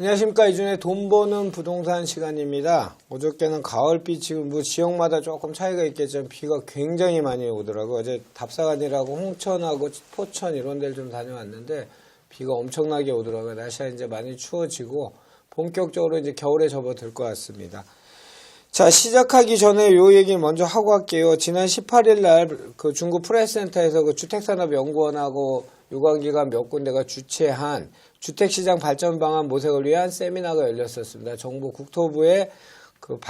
안녕하십니까. 이준의 돈 버는 부동산 시간입니다. 어저께는 가을빛이 뭐 지역마다 조금 차이가 있겠지만 비가 굉장히 많이 오더라고요. 어제 답사간이라고 홍천하고 포천 이런 데를 좀 다녀왔는데 비가 엄청나게 오더라고요. 날씨가 이제 많이 추워지고 본격적으로 이제 겨울에 접어들 것 같습니다. 자, 시작하기 전에 요 얘기 먼저 하고 갈게요. 지난 18일 날 그 중구 프레스센터에서 그 주택산업연구원하고 유관기관 몇 군데가 주최한 주택시장 발전 방안 모색을 위한 세미나가 열렸었습니다. 정부 국토부의 그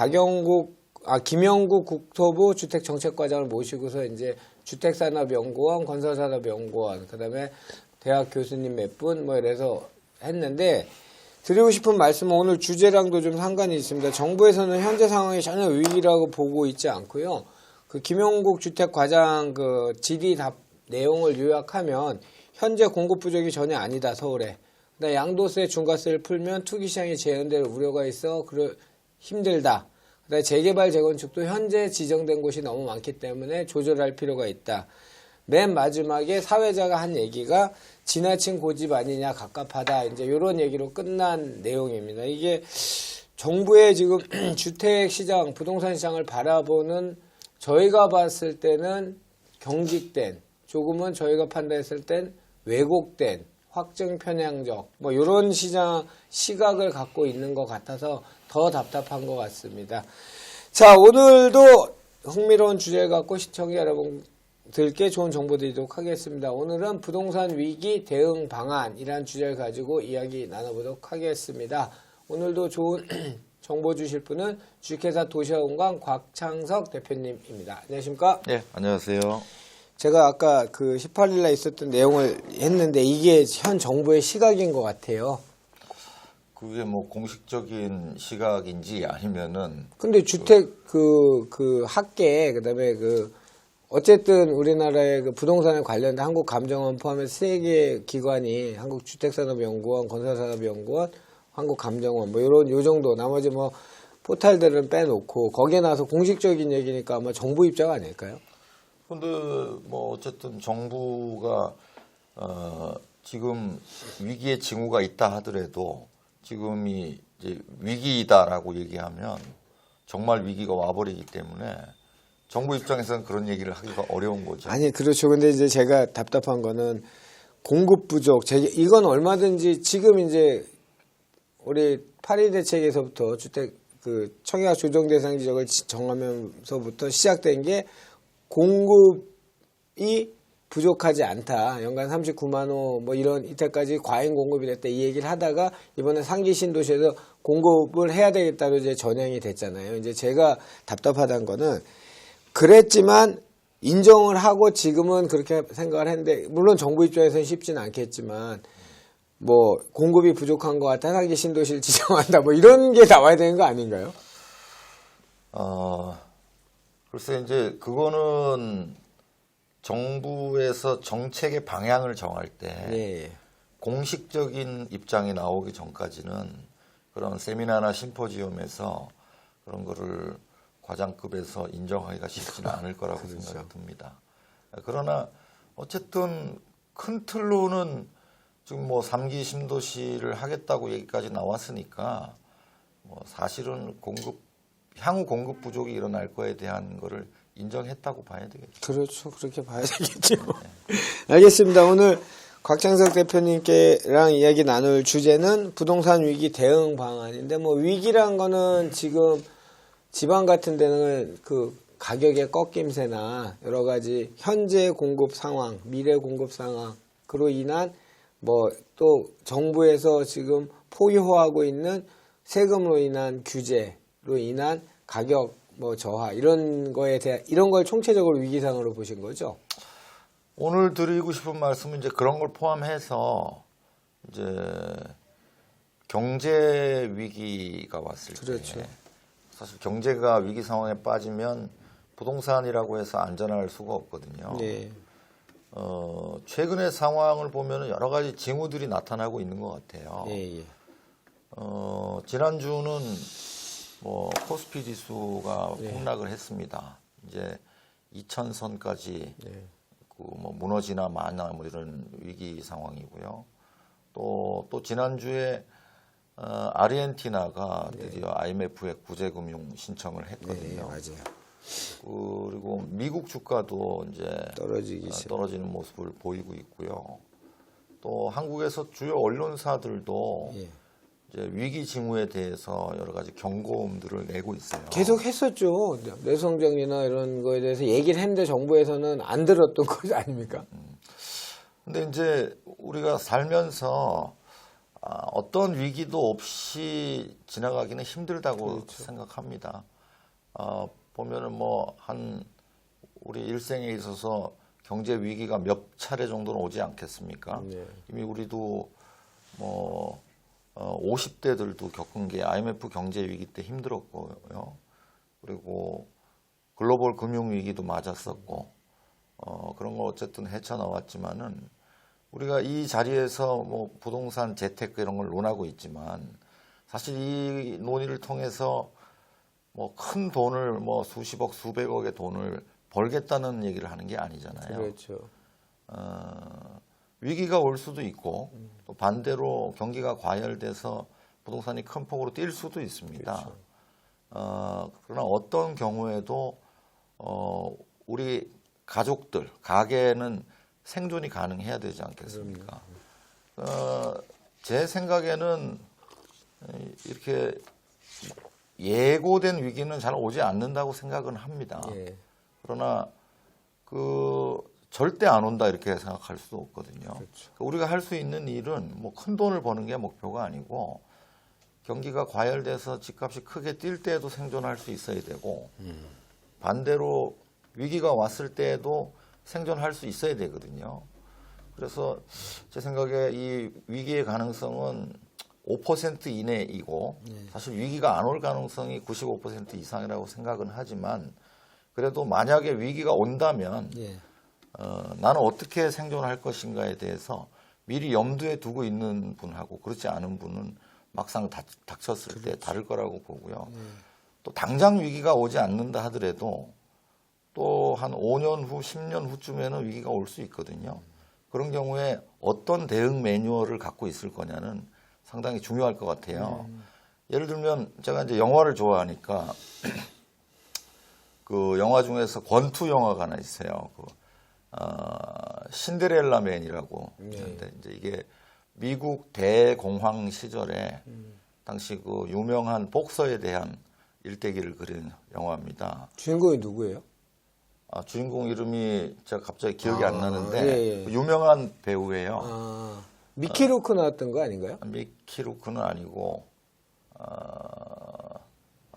김영국 국토부 주택정책과장을 모시고서 이제 주택산업연구원, 건설산업연구원, 그 다음에 대학 교수님 몇 분 뭐 이래서 했는데 드리고 싶은 말씀은 오늘 주제랑도 좀 상관이 있습니다. 정부에서는 현재 상황이 전혀 위기라고 보고 있지 않고요. 그 김용국 주택과장 그 질의 답 내용을 요약하면 현재 공급 부족이 전혀 아니다, 서울에. 그다음에 양도세, 중과세를 풀면 투기시장이 재현될 우려가 있어 힘들다. 그다음에 재개발, 재건축도 현재 지정된 곳이 너무 많기 때문에 조절할 필요가 있다. 맨 마지막에 사회자가 한 얘기가 지나친 고집 아니냐, 갑갑하다. 이제 이런 얘기로 끝난 내용입니다. 이게 정부의 지금 주택시장, 부동산 시장을 바라보는 저희가 봤을 때는 경직된, 조금은 저희가 판단했을 땐 왜곡된, 확증 편향적, 뭐 이런 시각을 갖고 있는 것 같아서 더 답답한 것 같습니다. 자, 오늘도 흥미로운 주제를 갖고 시청자 여러분들께 좋은 정보 드리도록 하겠습니다. 오늘은 부동산 위기 대응 방안이라는 주제를 가지고 이야기 나눠보도록 하겠습니다. 오늘도 좋은 정보 주실 분은 주식회사 도시화공간 곽창석 대표님입니다. 안녕하십니까? 네, 안녕하세요. 제가 아까 그 18일날 있었던 내용을 했는데 이게 현 정부의 시각인 것 같아요. 그게 뭐 공식적인 시각인지 아니면은. 근데 주택 학계, 그 다음에 어쨌든 우리나라의 그 부동산에 관련된 한국감정원 포함해서 3개 기관이 한국주택산업연구원, 건설산업연구원, 한국감정원 뭐 요 정도, 나머지 뭐 포탈들은 빼놓고 거기에 나와서 공식적인 얘기니까 아마 정부 입장 아닐까요? 근데 뭐 어쨌든 정부가 지금 위기의 징후가 있다 하더라도 지금이 이제 위기이다라고 얘기하면 정말 위기가 와버리기 때문에 정부 입장에서는 그런 얘기를 하기가 어려운 거죠. 아니, 그렇죠. 근데 이제 제가 답답한 거는 공급 부족. 이건 얼마든지 지금 이제 우리 8.1 대책에서부터 주택 청약 조정 대상 지역을 정하면서부터 시작된 게 공급이 부족하지 않다. 연간 39만 호 뭐 이런 이때까지 과잉 공급이 됐다. 이 얘기를 하다가 이번에 상기 신도시에서 공급을 해야 되겠다로 이제 전향이 됐잖아요. 이제 제가 답답하다는 거는 그랬지만 인정을 하고 지금은 그렇게 생각을 했는데 물론 정부 입장에서는 쉽지는 않겠지만 뭐 공급이 부족한 것 같아 상기 신도시를 지정한다. 뭐 이런 게 나와야 되는 거 아닌가요? 글쎄 이제 그거는 정부에서 정책의 방향을 정할 때 예. 공식적인 입장이 나오기 전까지는 그런 세미나나 심포지엄에서 그런 거를 과장급에서 인정하기가 쉽지는 않을 거라고 그렇죠. 생각이 듭니다. 그러나 어쨌든 큰 틀로는 지금 뭐 3기 신도시를 하겠다고 얘기까지 나왔으니까 뭐 사실은 향후 공급 부족이 일어날 거에 대한 거를 인정했다고 봐야 되겠죠. 그렇죠. 그렇게 봐야 되겠죠. 네. 알겠습니다. 오늘 곽창석 대표님께랑 이야기 나눌 주제는 부동산 위기 대응 방안인데 뭐 위기란 거는 지금 지방 같은 데는 그 가격의 꺾임새나 여러 가지 현재 공급 상황, 미래 공급 상황으로 인한 뭐 또 정부에서 지금 포효하고 있는 세금으로 인한 규제로 인한 가격 뭐 저하 이런 거에 대한 이런 걸 총체적으로 위기상으로 보신 거죠? 오늘 드리고 싶은 말씀은 이제 그런 걸 포함해서 이제 경제 위기가 왔을 그렇죠. 때 사실 경제가 위기 상황에 빠지면 부동산이라고 해서 안전할 수가 없거든요. 네. 최근의 상황을 보면 여러 가지 징후들이 나타나고 있는 것 같아요. 예, 예. 지난주는 뭐 코스피 지수가 네. 폭락을 했습니다. 이제 2000선까지 네. 뭐 무너지나 마나 뭐 이런 위기 상황이고요. 또 지난주에 아르헨티나가 드디어 IMF에 구제금융 신청을 네, 했거든요. 맞아요. 그리고 미국 주가도 이제 떨어지는 모습을 보이고 있고요. 또 한국에서 주요 언론사들도 예. 이제 위기 징후에 대해서 여러 가지 경고음들을 내고 있어요. 계속 했었죠. 뇌성장이나 이런 거에 대해서 얘기를 했는데 정부에서는 안 들었던 거 아닙니까? 근데 이제 우리가 살면서 어떤 위기도 없이 지나가기는 힘들다고 생각합니다. 보면은 뭐 우리 일생에 있어서 경제 위기가 몇 차례 정도는 오지 않겠습니까? 네. 이미 우리도 뭐 50대들도 겪은 게 IMF 경제 위기 때 힘들었고요. 그리고 글로벌 금융 위기도 맞았었고 그런 거 어쨌든 헤쳐나왔지만은 우리가 이 자리에서 뭐 부동산 재테크 이런 걸 논하고 있지만 사실 이 논의를 통해서 뭐 큰 돈을 뭐 수십억 수백억의 돈을 벌겠다는 얘기를 하는 게 아니잖아요. 그렇죠. 위기가 올 수도 있고 또 반대로 경기가 과열돼서 부동산이 큰 폭으로 뛸 수도 있습니다. 그러나 어떤 경우에도 우리 가족들, 가게는 생존이 가능해야 되지 않겠습니까? 제 생각에는 이렇게 예고된 위기는 잘 오지 않는다고 생각은 합니다. 예. 그러나 절대 안 온다 이렇게 생각할 수도 없거든요. 그렇죠. 우리가 할 수 있는 일은 뭐 큰 돈을 버는 게 목표가 아니고 경기가 과열돼서 집값이 크게 뛸 때에도 생존할 수 있어야 되고 반대로 위기가 왔을 때에도 생존할 수 있어야 되거든요. 그래서 제 생각에 이 위기의 가능성은 5% 이내이고 사실 위기가 안 올 가능성이 95% 이상이라고 생각은 하지만 그래도 만약에 위기가 온다면 예. 나는 어떻게 생존할 것인가에 대해서 미리 염두에 두고 있는 분하고 그렇지 않은 분은 막상 닥쳤을 때 다를 거라고 보고요. 또 당장 위기가 오지 않는다 하더라도 또 한 5년 후, 10년 후쯤에는 위기가 올 수 있거든요. 그런 경우에 어떤 대응 매뉴얼을 갖고 있을 거냐는 상당히 중요할 것 같아요. 예를 들면 제가 이제 영화를 좋아하니까 그 영화 중에서 권투 영화가 하나 있어요. 신데렐라 맨이라고 있는데 이제 이게 미국 대공황 시절에 당시 그 유명한 복서에 대한 일대기를 그린 영화입니다. 주인공이 누구예요? 주인공 이름이 제가 갑자기 기억이 안 나는데 예, 예. 유명한 배우예요. 미키 루크 나왔던 거 아닌가요? 미키 루크는 아니고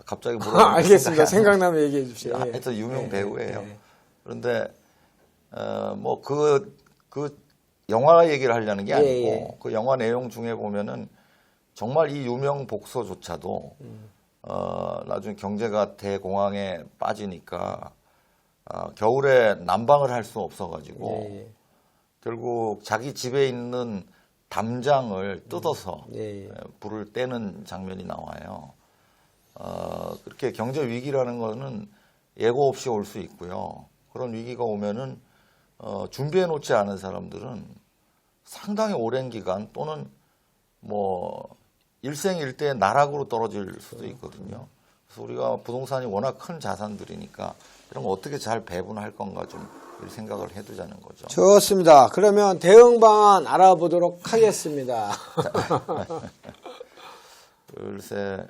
갑자기 물어보니까 알겠습니다. 생각나면 얘기해 주세요. 예. 하여튼 유명 예, 배우예요. 예. 그런데 뭐 그 영화 얘기를 하려는 게 아니고 예. 그 영화 내용 중에 보면은 정말 이 유명 복서조차도 나중에 경제가 대공황에 빠지니까 겨울에 난방을 할 수 없어가지고 예. 결국 자기 집에 있는 담장을 뜯어서 예. 불을 떼는 장면이 나와요. 그렇게 경제 위기라는 거는 예고 없이 올 수 있고요. 그런 위기가 오면은 준비해 놓지 않은 사람들은 상당히 오랜 기간 또는 뭐 일생일대 나락으로 떨어질 수도 있거든요. 그래서 우리가 부동산이 워낙 큰 자산들이니까 이런 거 어떻게 잘 배분할 건가 좀 이런 생각을 해두자는 거죠. 좋습니다. 그러면 대응 방안 알아보도록 하겠습니다. 글쎄,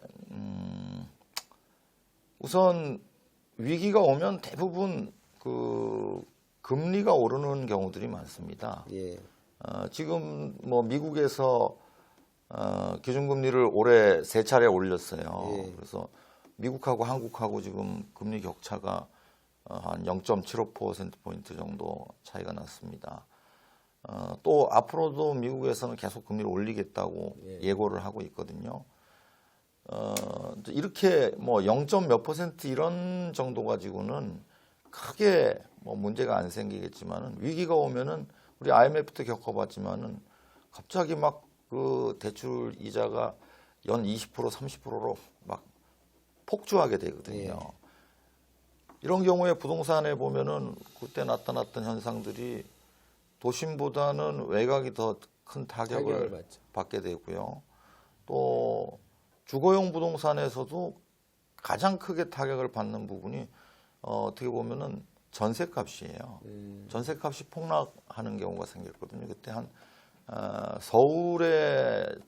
우선 위기가 오면 대부분 그 금리가 오르는 경우들이 많습니다. 예. 지금 뭐 미국에서 기준금리를 올해 3차례 올렸어요. 예. 그래서 미국하고 한국하고 지금 금리 격차가 한 0.75%포인트 정도 차이가 났습니다. 또 앞으로도 미국에서는 계속 금리를 올리겠다고 예고를 하고 있거든요. 이렇게 뭐 0. 몇 % 이런 정도 가지고는 크게 뭐 문제가 안 생기겠지만은 위기가 오면은 우리 IMF 때 겪어봤지만은 갑자기 막 그 대출 이자가 연 20% 30%로 막 폭주하게 되거든요. 이런 경우에 부동산에 보면은 그때 나타났던 현상들이 도심보다는 외곽이 더 큰 타격을 받게 되고요. 또 주거용 부동산에서도 가장 크게 타격을 받는 부분이 어떻게 보면은 전셋값이에요. 전셋값이 폭락하는 경우가 생겼거든요. 그때 서울의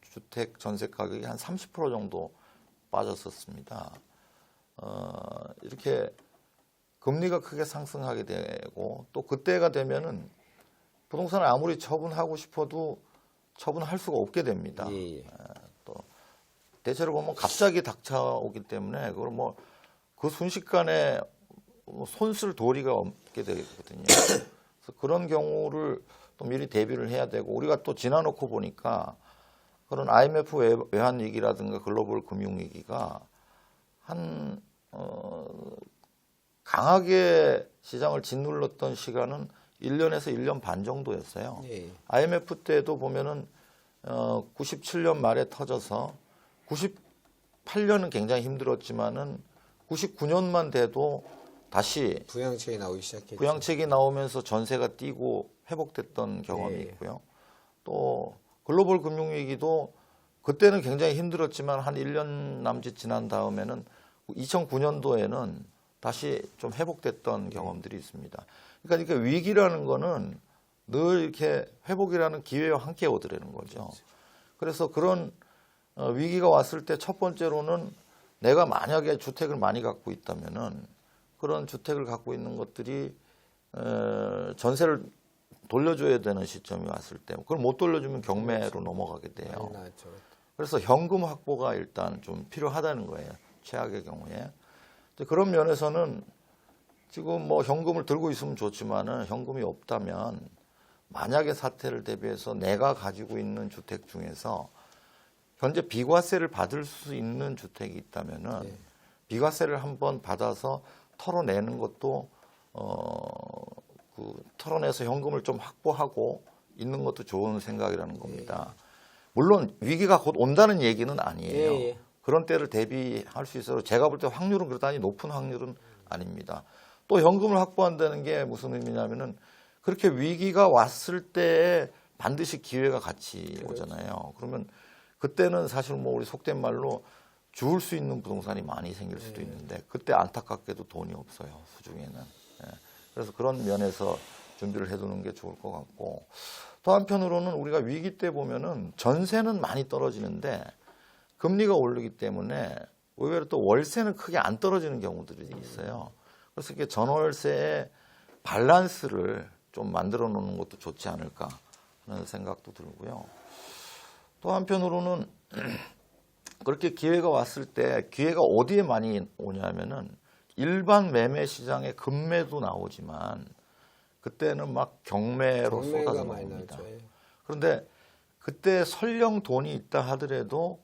주택 전세 가격이 한 30% 정도 빠졌었습니다. 이렇게 금리가 크게 상승하게 되고 또 그때가 되면은 부동산을 아무리 처분하고 싶어도 처분할 수가 없게 됩니다. 예. 또 대체로 보면 갑자기 닥쳐오기 때문에 그걸 뭐 그 순식간에 손쓸 도리가 없게 되거든요. 그래서 그런 경우를 또 미리 대비를 해야 되고 우리가 또 지나놓고 보니까 그런 IMF 외환 위기라든가 글로벌 금융 위기가 강하게 시장을 짓눌렀던 시간은 1년에서 1년 반 정도였어요. 예. IMF 때도 보면은 97년 말에 터져서 98년은 굉장히 힘들었지만은 99년만 돼도 다시 부양책이 나오기 시작했죠. 부양책이 나오면서 전세가 뛰고 회복됐던 경험이 네. 있고요. 또 글로벌 금융위기도 그때는 굉장히 힘들었지만 한 1년 남짓 지난 다음에는 2009년도에는 다시 좀 회복됐던 경험들이 있습니다. 그러니까 이렇게 위기라는 거는 늘 이렇게 회복이라는 기회와 함께 오더라는 거죠. 그래서 그런 위기가 왔을 때 첫 번째로는 내가 만약에 주택을 많이 갖고 있다면은 그런 주택을 갖고 있는 것들이 전세를 돌려줘야 되는 시점이 왔을 때 그걸 못 돌려주면 경매로 넘어가게 돼요. 나왔죠. 그래서 현금 확보가 일단 좀 필요하다는 거예요. 최악의 경우에. 그런 면에서는 지금 뭐 현금을 들고 있으면 좋지만은 현금이 없다면 만약에 사태를 대비해서 내가 가지고 있는 주택 중에서 현재 비과세를 받을 수 있는 주택이 있다면은 네. 비과세를 한번 받아서 털어내는 것도 털어내서 현금을 좀 확보하고 있는 것도 좋은 생각이라는 겁니다. 물론 위기가 곧 온다는 얘기는 아니에요. 예. 그런 때를 대비할 수 있어서 제가 볼 때 확률은 그렇다니 높은 확률은 아닙니다. 또 현금을 확보한다는 게 무슨 의미냐면은 그렇게 위기가 왔을 때에 반드시 기회가 같이 오잖아요. 그러면 그때는 사실 뭐 우리 속된 말로 주울 수 있는 부동산이 많이 생길 수도 있는데 그때 안타깝게도 돈이 없어요. 수중에는. 예. 그래서 그런 면에서 준비를 해두는 게 좋을 것 같고 또 한편으로는 우리가 위기 때 보면은 전세는 많이 떨어지는데 금리가 오르기 때문에 의외로 또 월세는 크게 안 떨어지는 경우들이 있어요. 그래서 이게 전월세의 밸런스를 좀 만들어 놓는 것도 좋지 않을까 하는 생각도 들고요. 또 한편으로는 그렇게 기회가 왔을 때 기회가 어디에 많이 오냐면은 일반 매매 시장에 급매도 나오지만 그때는 막 경매로 경매가 쏟아져 많이 나옵니다. 나오죠. 예. 그런데 그때 설령 돈이 있다 하더라도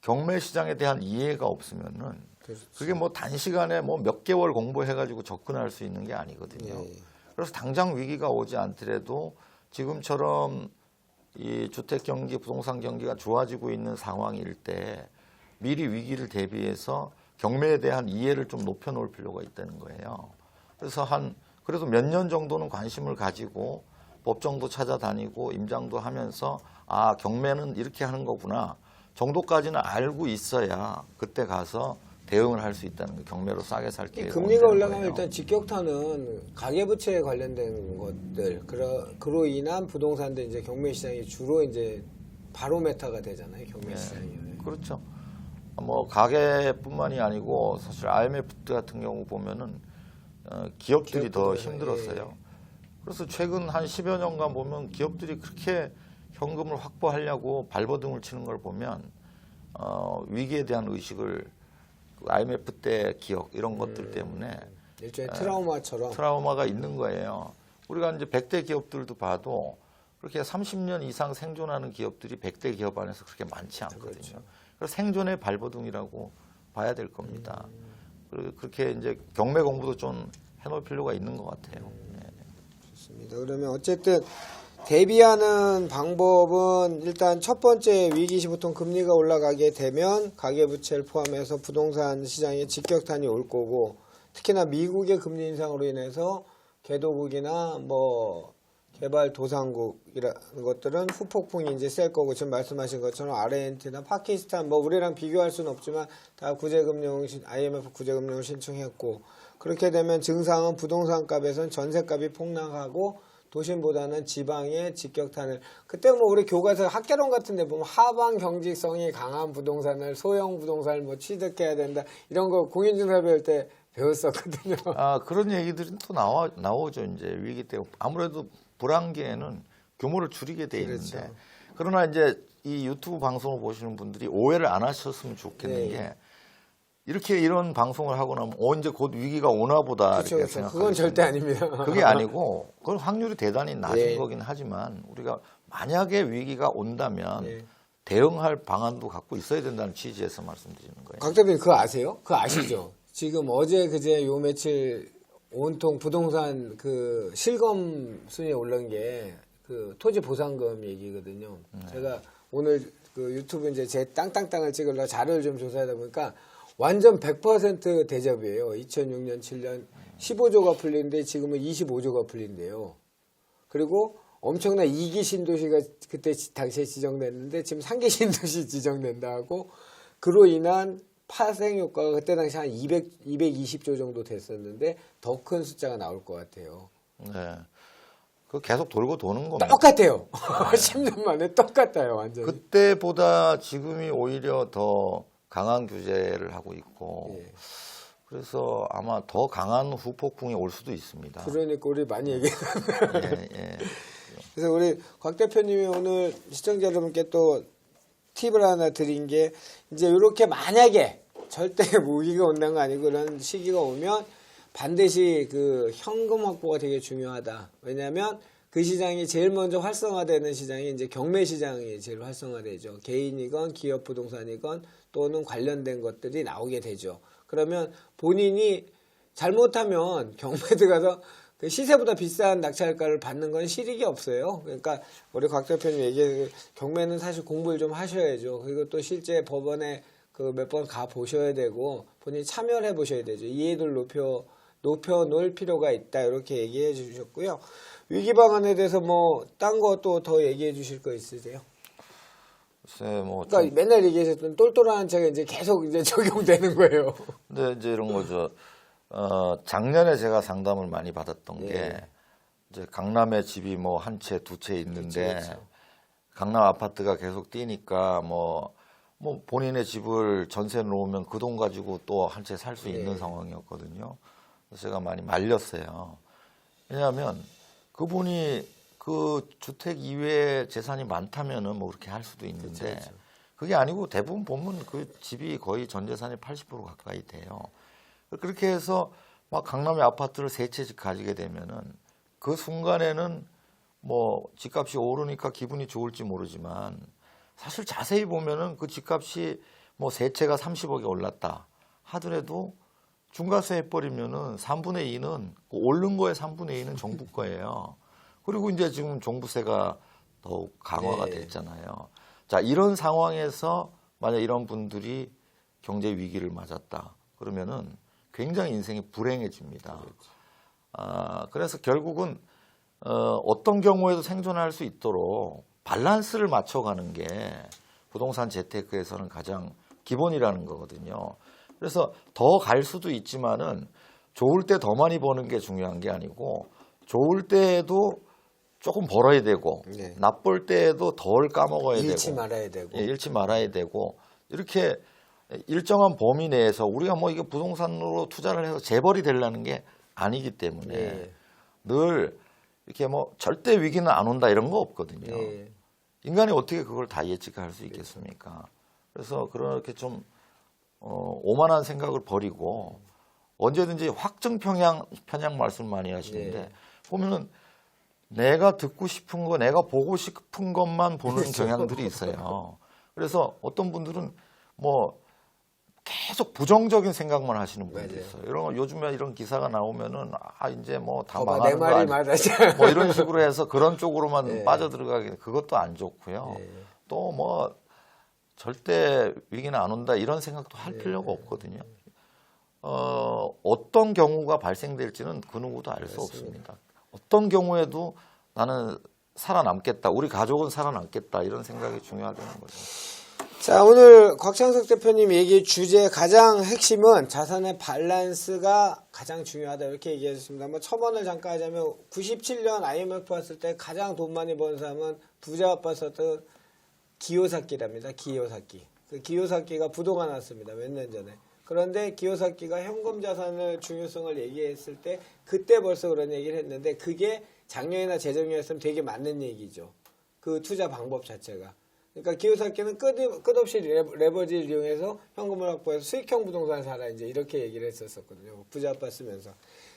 경매 시장에 대한 이해가 없으면은 그렇죠. 그게 뭐 단시간에 뭐 몇 개월 공부해가지고 접근할 수 있는 게 아니거든요. 예. 그래서 당장 위기가 오지 않더라도 지금처럼 이 주택 경기, 부동산 경기가 좋아지고 있는 상황일 때 미리 위기를 대비해서 경매에 대한 이해를 좀 높여놓을 필요가 있다는 거예요. 그래서 그래도 몇 년 정도는 관심을 가지고 법정도 찾아다니고 임장도 하면서 경매는 이렇게 하는 거구나 정도까지는 알고 있어야 그때 가서 대응을 할 수 있다는 거. 경매로 싸게 살 기회가 금리가 온다는 올라가면 거예요. 일단 직격탄은 가계부채에 관련된 것들 그로 인한 부동산들 이제 경매 시장이 주로 이제 바로메타가 되잖아요. 경매 시장이. 그렇죠. 뭐 가계뿐만이 아니고 사실 IMF 같은 경우 보면은 기업들이 더 기업들은, 힘들었어요. 그래서 최근 한 10여 년간 보면 기업들이 그렇게 현금을 확보하려고 발버둥을 치는 걸 보면 위기에 대한 의식을 IMF 때 기억 이런 것들 때문에 일종의 트라우마처럼. 트라우마가 있는 거예요. 우리가 이제 100대 기업들도 봐도 그렇게 30년 이상 생존하는 기업들이 100대 기업 안에서 그렇게 많지 않거든요. 그래서 생존의 발버둥이라고 봐야 될 겁니다. 그리고 그렇게 이제 경매 공부도 좀 해놓을 필요가 있는 것 같아요. 좋습니다. 그러면 어쨌든 대비하는 방법은 일단 첫 번째 위기 시 보통 금리가 올라가게 되면 가계부채를 포함해서 부동산 시장에 직격탄이 올 거고 특히나 미국의 금리 인상으로 인해서 개도국이나 뭐 개발도상국이라는 것들은 후폭풍이 이제 셀 거고 지금 말씀하신 것처럼 아르헨티나, 파키스탄 뭐 우리랑 비교할 수는 없지만 다 IMF 구제금융을 신청했고 그렇게 되면 증상은 부동산 값에선 전세값이 폭락하고 도심보다는 지방의 직격탄을 그때 뭐 우리 교과서 학개론 같은 데 보면 하방 경직성이 강한 부동산을 소형 부동산을 뭐 취득해야 된다 이런 거 공인중개사 배울 때 배웠었거든요. 아, 그런 얘기들이 또 나오죠. 이제 위기 때 아무래도 불황기에는 규모를 줄이게 돼 있는데 그렇죠. 그러나 이제 이 유튜브 방송을 보시는 분들이 오해를 안 하셨으면 좋겠는 네. 게 이렇게 이런 방송을 하고 나면 언제 곧 위기가 오나 보다 그렇죠, 이렇게 그렇죠. 생각하죠. 그건 절대 아닙니다. 그게 아니고 그건 확률이 대단히 낮은 네. 거긴 하지만 우리가 만약에 위기가 온다면 네. 대응할 방안도 갖고 있어야 된다는 취지에서 말씀드리는 거예요. 곽 대표님 그거 아세요? 그거 아시죠? 지금 어제 그제 요 며칠 온통 부동산 그 실검 순위에 올른 게 그 토지 보상금 얘기거든요. 제가 오늘 그 유튜브 이제 제 땅땅땅을 찍으려고 자료를 좀 조사하다 보니까 완전 100% 대접이에요. 2006년, 7년 15조가 풀린데 지금은 25조가 풀린대요. 그리고 엄청난 2기 신도시가 그때 당시에 지정됐는데 지금 3기 신도시 지정된다 하고 그로 인한 파생 효과가 그때 당시 한 220조 정도 됐었는데 더 큰 숫자가 나올 것 같아요. 네. 그 계속 돌고 도는 겁니다. 똑같아요. 10년 만에 똑같아요, 완전히. 그때보다 지금이 오히려 더 강한 규제를 하고 있고 예. 그래서 아마 더 강한 후폭풍이 올 수도 있습니다. 그러니까 우리 많이 얘기했는데. 예, 예. 그래서 우리 곽 대표님이 오늘 시청자 여러분께 또 팁을 하나 드린 게 이제 이렇게 만약에 절대 위기가 온다는 거 아니고 그런 시기가 오면 반드시 그 현금 확보가 되게 중요하다. 왜냐하면 그 시장이 제일 먼저 활성화되는 시장이 이제 경매 시장이 제일 활성화되죠. 개인이건 기업 부동산이건 또는 관련된 것들이 나오게 되죠. 그러면 본인이 잘못하면 경매 들어가서 그 시세보다 비싼 낙찰가를 받는 건 실익이 없어요. 그러니까 우리 곽 대표님 얘기해 경매는 사실 공부를 좀 하셔야죠. 그리고 또 실제 법원에 그 몇 번 가 보셔야 되고 본인이 참여를 해 보셔야 되죠. 이해도를 높여 놓을 필요가 있다. 이렇게 얘기해 주셨고요. 위기 방안에 대해서 뭐 딴 거 또 더 얘기해 주실 거 있으세요? 글쎄 뭐 그러니까 맨날 얘기하셨던 똘똘한 책이 이제 계속 이제 적용되는 거예요. 근데 이제 이런 거죠. 작년에 제가 상담을 많이 받았던 네. 게 이제 강남에 집이 뭐 한 채, 두 채 있는데 그렇죠. 강남 아파트가 계속 뛰니까 뭐 본인의 집을 전세 놓으면 그 돈 가지고 또 한 채 살 수 있는 네. 상황이었거든요. 그래서 제가 많이 말렸어요. 왜냐하면 그분이 그 주택 이외에 재산이 많다면은 뭐 그렇게 할 수도 있는데 그렇죠. 그게 아니고 대부분 보면 그 집이 거의 전 재산의 80% 가까이 돼요. 그렇게 해서 막 강남의 아파트를 세 채씩 가지게 되면은 그 순간에는 뭐 집값이 오르니까 기분이 좋을지 모르지만 사실 자세히 보면은 그 집값이 뭐 세 채가 30억이 올랐다 하더라도 중과세 해버리면은 3분의 2는 오른 거의 3분의 2는 정부 거예요. 그리고 이제 지금 종부세가 더욱 강화가 네. 됐잖아요. 자, 이런 상황에서 만약 이런 분들이 경제 위기를 맞았다 그러면은 굉장히 인생이 불행해집니다. 그래서 결국은 어떤 경우에도 생존할 수 있도록 밸런스를 맞춰가는 게 부동산 재테크에서는 가장 기본이라는 거거든요. 그래서 더 갈 수도 있지만은 좋을 때 더 많이 버는 게 중요한 게 아니고 좋을 때에도 조금 벌어야 되고 네. 나쁠 때에도 덜 까먹어야 잃지 되고 말아야 되고. 예, 잃지 말아야 되고 이렇게 일정한 범위 내에서 우리가 뭐 이게 부동산으로 투자를 해서 재벌이 되려는 게 아니기 때문에 네. 늘 이렇게 뭐 절대 위기는 안 온다 이런 거 없거든요. 네. 인간이 어떻게 그걸 다 예측할 수 있겠습니까? 그래서 그렇게 좀 오만한 생각을 버리고 언제든지 확증 편향 말씀 많이 하시는데 네. 보면은 내가 듣고 싶은 거, 내가 보고 싶은 것만 보는 그렇죠. 경향들이 있어요. 그래서 어떤 분들은 뭐 계속 부정적인 생각만 하시는 분들이 맞아요. 있어요. 이런 거 요즘에 이런 기사가 나오면은 이제 뭐 다 봐봐, 망하는 내 거 말이 아니 맞았잖아. 뭐 이런 식으로 해서 그런 쪽으로만 네. 빠져들어가게 그것도 안 좋고요. 네. 또 뭐 절대 위기는 안 온다 이런 생각도 할 네. 필요가 없거든요. 어떤 경우가 발생될지는 그 누구도 알 수 맞습니다. 없습니다. 어떤 경우에도 나는 살아남겠다. 우리 가족은 살아남겠다. 이런 생각이 중요하다는 거죠. 자, 오늘 곽창석 대표님 얘기 주제 가장 핵심은 자산의 밸런스가 가장 중요하다 이렇게 얘기하셨습니다. 뭐 첨언을 잠깐 하자면 97년 IMF 왔을 때 가장 돈 많이 번 사람은 부자 아빠 썼던 기요사키랍니다. 기요사키. 그 기요사키가 부도가 났습니다. 몇 년 전에. 그런데 기요사키가 현금 자산의 중요성을 얘기했을 때 그때 벌써 그런 얘기를 했는데 그게 작년이나 재작년이었으면 되게 맞는 얘기죠. 그 투자 방법 자체가. 그러니까 기요사키는 끝없이 레버지를 이용해서 현금을 확보해서 수익형 부동산 사라 이제 이렇게 얘기를 했었거든요. 부자 아빠 쓰면서.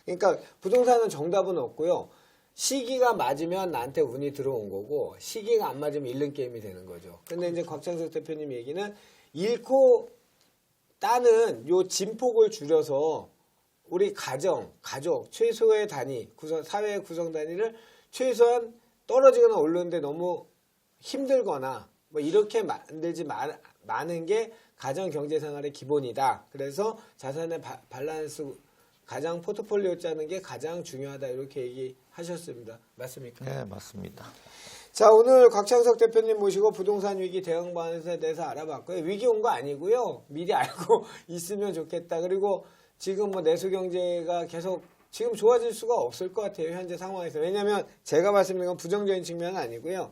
그러니까 부동산은 정답은 없고요. 시기가 맞으면 나한테 운이 들어온 거고 시기가 안 맞으면 잃는 게임이 되는 거죠. 근데 이제 곽창석 대표님 얘기는 잃고 따는 요 진폭을 줄여서 우리 가족 최소의 단위, 사회의 구성 단위를 최소한 떨어지거나 오르는데 너무 힘들거나 뭐 이렇게 만들지 마는 게 가정 경제 생활의 기본이다. 그래서 자산의 밸런스 가장 포트폴리오 짜는 게 가장 중요하다 이렇게 얘기하셨습니다. 맞습니까? 네, 맞습니다. 자, 오늘 곽창석 대표님 모시고 부동산 위기 대응 방안에 대해서 알아봤고요. 위기 온 거 아니고요. 미리 알고 있으면 좋겠다. 그리고 지금 뭐 내수 경제가 계속 지금 좋아질 수가 없을 것 같아요. 현재 상황에서. 왜냐하면 제가 말씀드린 건 부정적인 측면은 아니고요.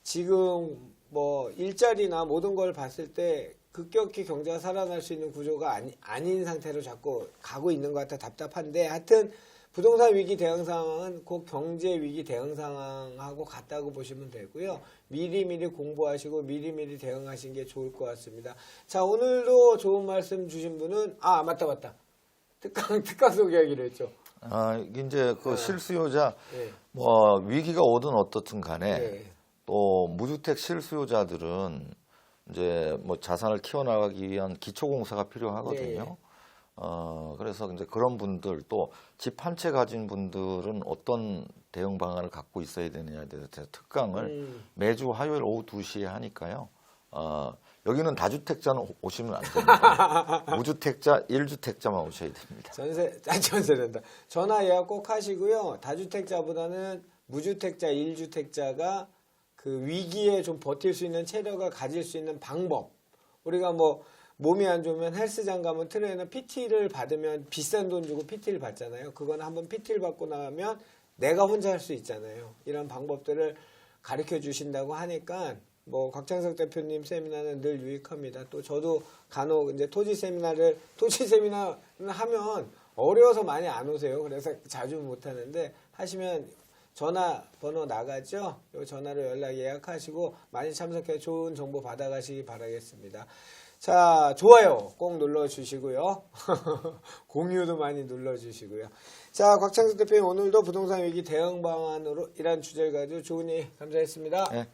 지금 뭐 일자리나 모든 걸 봤을 때 급격히 경제가 살아날 수 있는 구조가 아닌 상태로 자꾸 가고 있는 것 같아 답답한데 하여튼 부동산 위기 대응 상황은 곧 경제 위기 대응 상황하고 같다고 보시면 되고요. 미리미리 공부하시고 미리미리 대응하시는 게 좋을 것 같습니다. 자, 오늘도 좋은 말씀 주신 분은 맞다. 특강 소개하기로 했죠. 이제 그 실수요자 네. 뭐 위기가 오든 어떻든 간에 네. 또 무주택 실수요자들은 이제 뭐 자산을 키워나가기 위한 기초공사가 필요하거든요. 네. 그래서 이제 그런 분들 또 집 한 채 가진 분들은 어떤 대응 방안을 갖고 있어야 되느냐에 대해서 제가 특강을 매주 화요일 오후 2시에 하니까요. 여기는 다주택자는 오시면 안 됩니다. 무주택자, 1주택자만 오셔야 됩니다. 전세된다. 전화 예약 꼭 하시고요. 다주택자보다는 무주택자, 1주택자가 그 위기에 좀 버틸 수 있는 체력을 가질 수 있는 방법. 우리가 뭐 몸이 안 좋으면 헬스장 가면 트레이너 PT를 받으면 비싼 돈 주고 PT를 받잖아요. 그건 한번 PT를 받고 나면 내가 혼자 할 수 있잖아요. 이런 방법들을 가르쳐 주신다고 하니까 뭐 곽창석 대표님 세미나는 늘 유익합니다. 또 저도 간혹 이제 토지 세미나를 하면 어려워서 많이 안 오세요. 그래서 자주 못 하는데 하시면 전화번호 나가죠? 이 전화로 연락 예약하시고 많이 참석해 좋은 정보 받아가시기 바라겠습니다. 자, 좋아요 꼭 눌러주시고요. 공유도 많이 눌러주시고요. 자, 곽창석 대표님 오늘도 부동산 위기 대응 방안으로 이란 주제를 가지고 좋은 얘기 감사했습니다. 네.